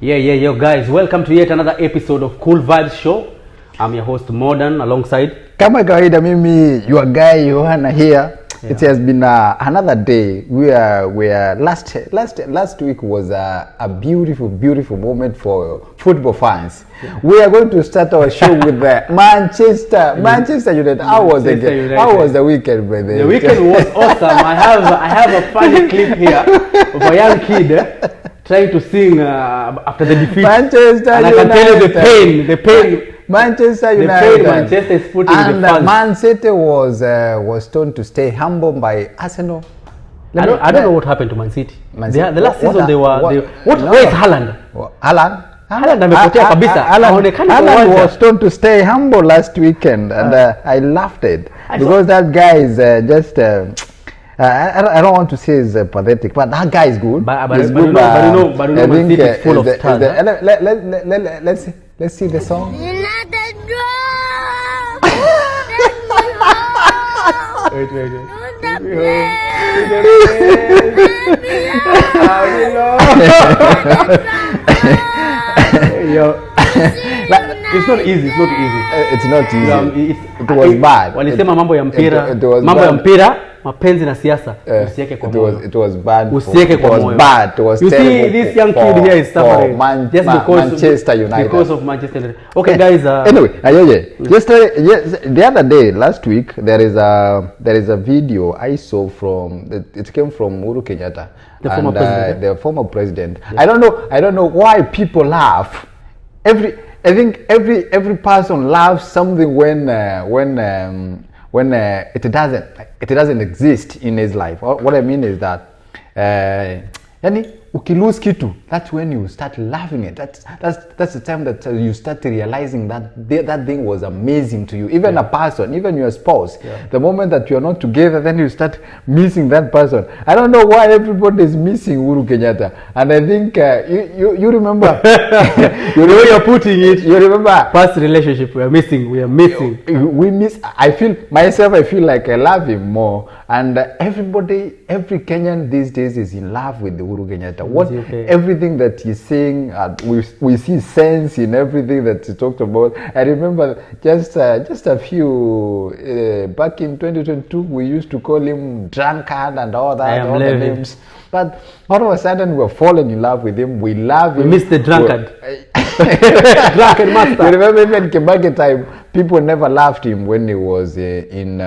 Yo guys, welcome to yet another episode of Cool Vibes Show. I'm your host Modern alongside kama kawaida mimi your guy Yohana here. Yeah. It has been another day. We are last week was a beautiful moment for football fans. Yeah. We are going to start our show with Manchester United. How was the game? How was the weekend, brother? The weekend was awesome. I have a funny clip here of a young kid trying to sing after the defeat. Manchester and I can tell you the pain. Manchester United. Manchester is putting and the fans. Man City was told to stay humble by Arsenal. I don't know what happened to Man City. The last season they were. Where is Haaland? Haaland amepotea kabisa. Haaland was told to stay humble last weekend, and I laughed it because that guy is just. I don't want to say it's pathetic, but that guy is good. But you know, Man City is full of stars. Let's see the song. Wait. Yo. It's not easy. It's not easy. It was bad. Walisema mambo ya mpira, mapenzi na siasa usiweke kwa moyo. It was bad. Usiweke kwa moyo. It was you see this young kid here is suffering just because Manchester United. Because of Manchester United. Okay guys, anyway, the other day last week there is a video I saw it came from Uhurukenyatta, the former president. Yes. I don't know why people laugh. I think every person laughs something when it doesn't exist in his life. What I mean is that yani ukilose kitu, that's when you start laughing it. That's the time that you start realizing that that thing was amazing to you. Even a person, even your spouse. Yeah. The moment that you are not together, then you start missing that person. I don't know why everybody is missing Uhurukenyatta, and I think you remember you know you're putting it. You remember past relationship we are missing. We miss. I feel like I love him more, and every Kenyan these days is in love with the Uhurukenyatta. Everything that he's saying, we see sense in everything that he talked about. I remember just a few back in 2022 we used to call him drunkard and all that, all the names. But all of a sudden we're falling in love with him. We love him. We miss the drunkard. Drunkard master. You remember even Kibaki time, people never loved him when he was in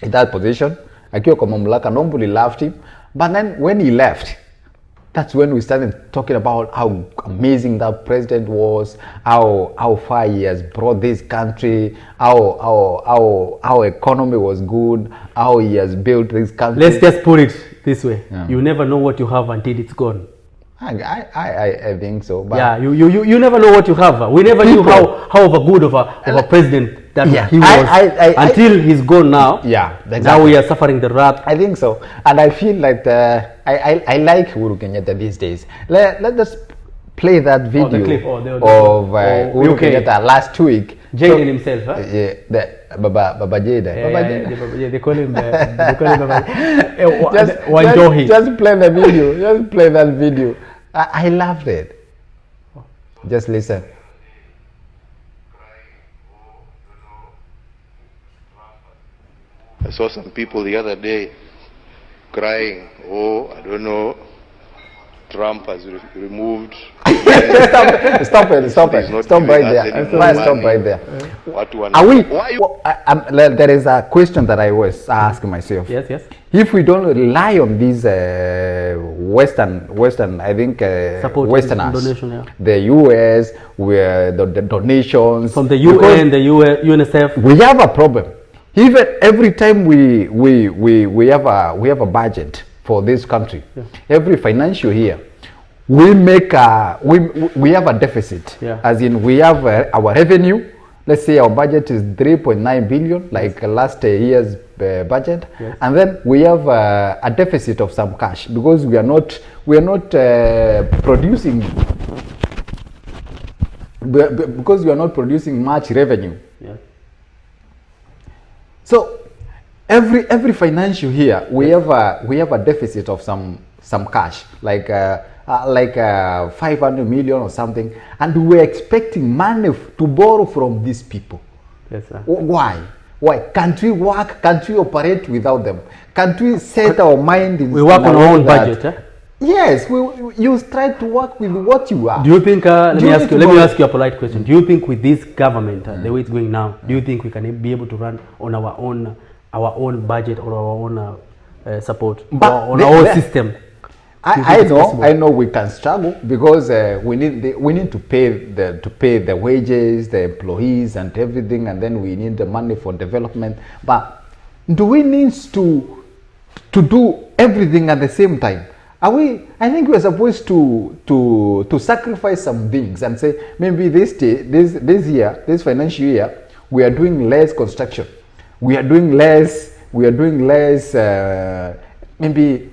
that position. Akiwa kwa mamlaka, nobody loved him. But then when he left, that's when we started talking about how amazing that president was, how far he has brought this country, how economy was good, how he has built this country. Let's just put it this way: you never know what you have until it's gone. I think so. But yeah, you never know what you have. We never knew how good of a president that he was until he's gone now. Yeah, exactly. Now we are suffering the wrath. I think so, and I feel like I like Uhurukenyatta these days. Let us play that video of Uhurukenyatta last week. Jaden himself, huh? Yeah, Baba Jada. Yeah, they call him Baba. Just play the video. Just play that video. I loved it. Just listen. I saw some people the other day crying, I don't know, Trump has removed. Stop right there. Are we? There is a question that I was asking myself. Yes. If we don't rely on these Western, I think Westerners, donation, the US, where the donations from the UN, the UNICEF, we have a problem. Even every time we have a budget for this country, every financial year, we make we have a deficit. As in, we have our revenue. Let's say our budget is 3.9 billion, like last year's budget, and then we have a deficit of some cash because we are not producing much revenue. So every financial year we have a deficit of some cash, like like 500 million or something, and we were expecting money to borrow from these people. Yes, sir. Why? Why? Can't we work? Can't we operate without them? Can't we set our mind in? We work on our own budget, eh? Yes, you try to work with what you are. Do you think? Let me ask you a polite question. Do you think with this government, the way it's going now, do you think we can be able to run on our own budget or our own support, But on our own system? I know we can struggle because we need to pay the wages, the employees, and everything, and then we need the money for development. But do we need to do everything at the same time? I think we're supposed to sacrifice some things and say maybe this year, this financial year, we are doing less construction. We are doing less. Maybe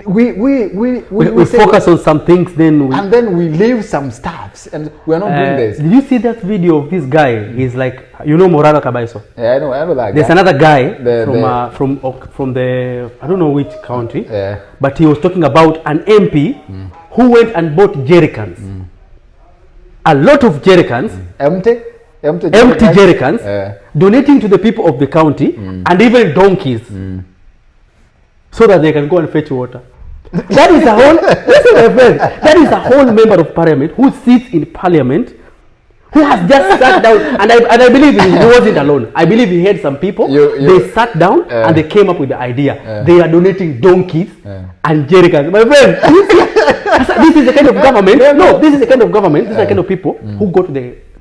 we focus on some things, and then we leave some stuffs, and we are not doing this. Did you see that video of this guy? He's like, Morano Kabaiso. Yeah, I know that. There's guy. another guy from the I don't know which country, but he was talking about an MP who went and bought jerry cans, a lot of jerry cans, empty jerry cans, donating to the people of the county, and even donkeys. So that they can go and fetch water. That is a whole. Listen, my friend. That is a whole member of parliament who sits in parliament, who has just sat down, and I believe he wasn't alone. I believe he had some people. They sat down and they came up with the idea. They are donating donkeys and jerry cans. My friend, this is the kind of government. No, this is the kind of government. This is the kind of people who go to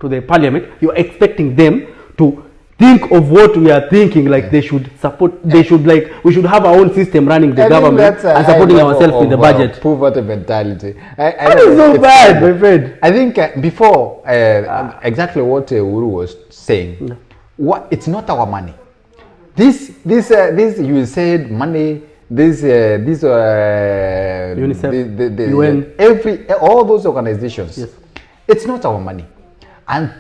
the parliament. You are expecting them to think of what we are thinking, like they should support, we should have our own system running the government and supporting ourselves with the budget. Poverty mentality. That is so bad, my friend. I think before, exactly what Uhuru was saying, it's not our money. This you said money, UNICEF, UN, all those organizations, yes. It's not our money. And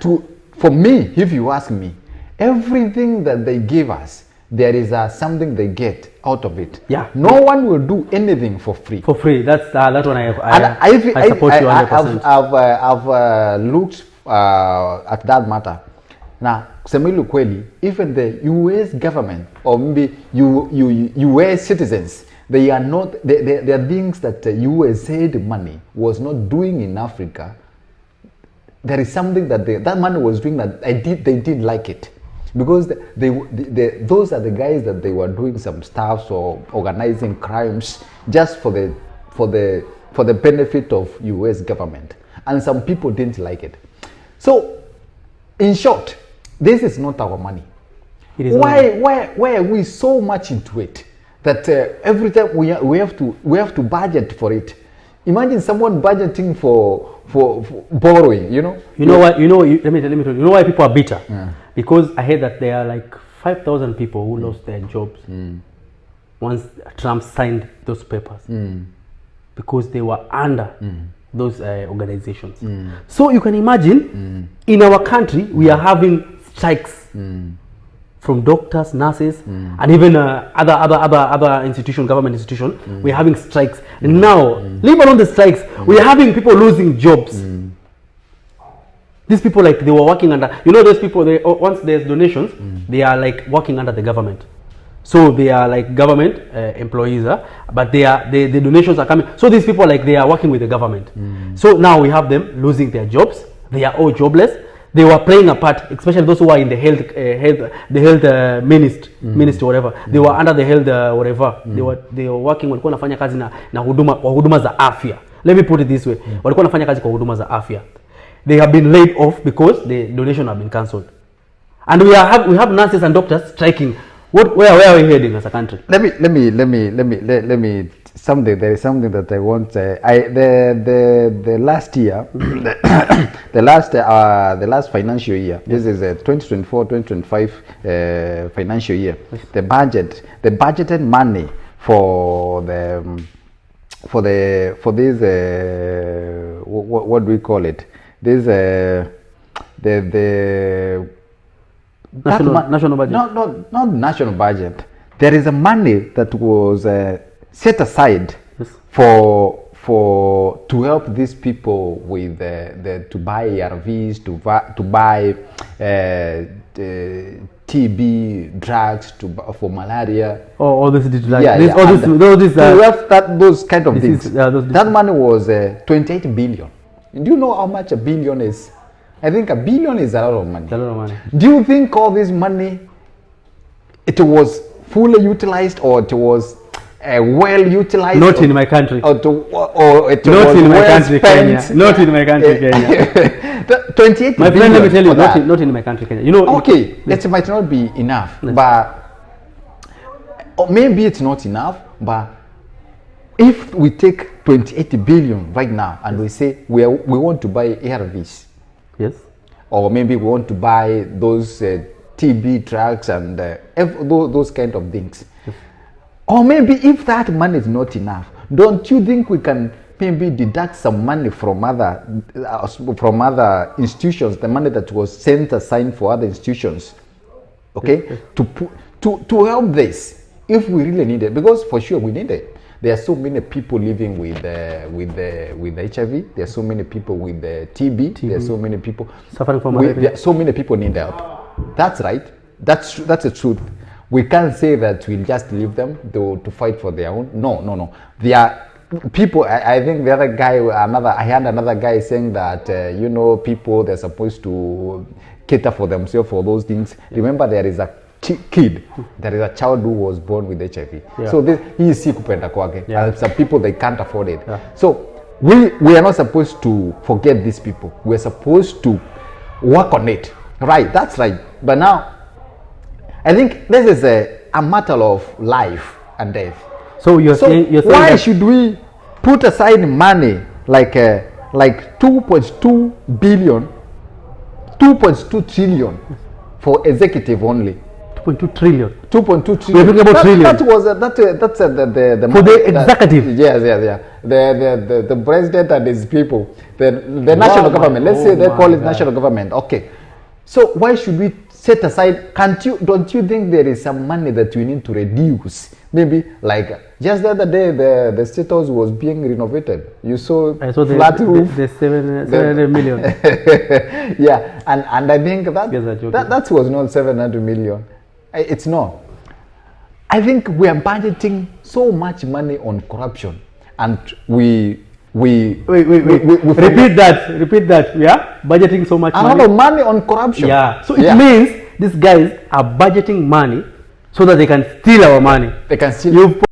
for me, if you ask me, everything that they give us, there is something they get out of it. Yeah. No one will do anything for free. For free. That's that one I support you 100%. I've looked at that matter. Now, kusema kweli, even the US government or maybe US citizens, they are not. There are things that USAID money was not doing in Africa. There is something that that money was doing that they didn't like it. Because those are the guys that they were doing some stuff or organizing crimes just for the benefit of US government, and some people didn't like it. So, in short, this is not our money. Why are we so much into it that every time we have to budget for it? Imagine someone budgeting for borrowing. You know what? Let me tell you. You know why people are bitter? Yeah. Because I heard that there are like 5,000 people who lost their jobs once Trump signed those papers because they were under those organizations. So you can imagine in our country we are having strikes from doctors, nurses, and even other institutions, government institutions. We are having strikes. Now, leave alone the strikes, we are having people losing jobs. These people, like, they were working under, those people, once there's donations, they are like working under the government. So they are like government employees, but the donations are coming. So these people, like, they are working with the government. So now we have them losing their jobs. They are all jobless. They were playing a part, especially those who are in the health ministry, whatever. They were under the health whatever. They were working. Walikuwa nafanya kazi na huduma za afya. Let me put it this way. Walikuwa nafanya kazi kwa huduma za afya. They have been laid off because the donation have been cancelled, and we have nurses and doctors striking. Where are we heading as a country? Let me. There is something that I want. The last year, the last financial year. This is 2024-2025 financial year. The budgeted money for this what do we call it? This national budget. Not national budget. There is a money that was set aside for to help these people with to buy ARVs, to buy TB drugs, for malaria. Oh, all this like Yeah, this, yeah. all this, To help those kind of disease, things. those That money was 28 billion. Do you know how much a billion is? I think a billion is a lot of money. a lot of money. Do you think all this money, it was fully utilized, or it was well utilized? Not in my country. Or it Not was in my well country, spent? Kenya. Not in my country, Kenya. 28 My friend, billion let me tell you, for that. not in my country, Kenya. You know. Okay, it might not be enough, but or maybe it's not enough, but if we take 28 billion right now and we say we want to buy ARVs, Yes. or maybe we want to buy those TB drugs and those kind of things, or maybe if that money is not enough, don't you think we can maybe deduct some money from other institutions, the money that was sent aside for other institutions, okay, to help this if we really need it, because for sure we need it. There are so many people living with HIV. There are so many people with TB. There are so many people Suffering from malaria. so many people need help. That's right. That's the truth. We can't say that we'll just leave them to fight for their own. No. There are people. I think the other guy, I heard another guy saying that people, they're supposed to cater for themselves for those things. Remember, there is a there is a child who was born with HIV. Yeah. So he is sick kupenda kwake. Yeah. And some people, they can't afford it. Yeah. So we are not supposed to forget these people. We're supposed to work on it. Right, that's right. But now, I think this is a matter of life and death. So you're saying why that should we put aside money like 2.2 billion, 2.2 trillion for executive only? 2.2 trillion. 2.2 trillion. We're talking about trillion. That's the For the executive. Yes. The president and his people, the national government. Let's say they call it national government. Okay. So why should we set aside? Don't you think there is some money that we need to reduce? Maybe like just the other day, the state house was being renovated. You saw flat roof. The 700 million. Yeah, and I think that was not 700 million. It's not. I think we are budgeting so much money on corruption, and we wait. Repeat that. Yeah, budgeting so much money. A lot of money on corruption. Yeah. So it means these guys are budgeting money so that they can steal our money. They can steal. You've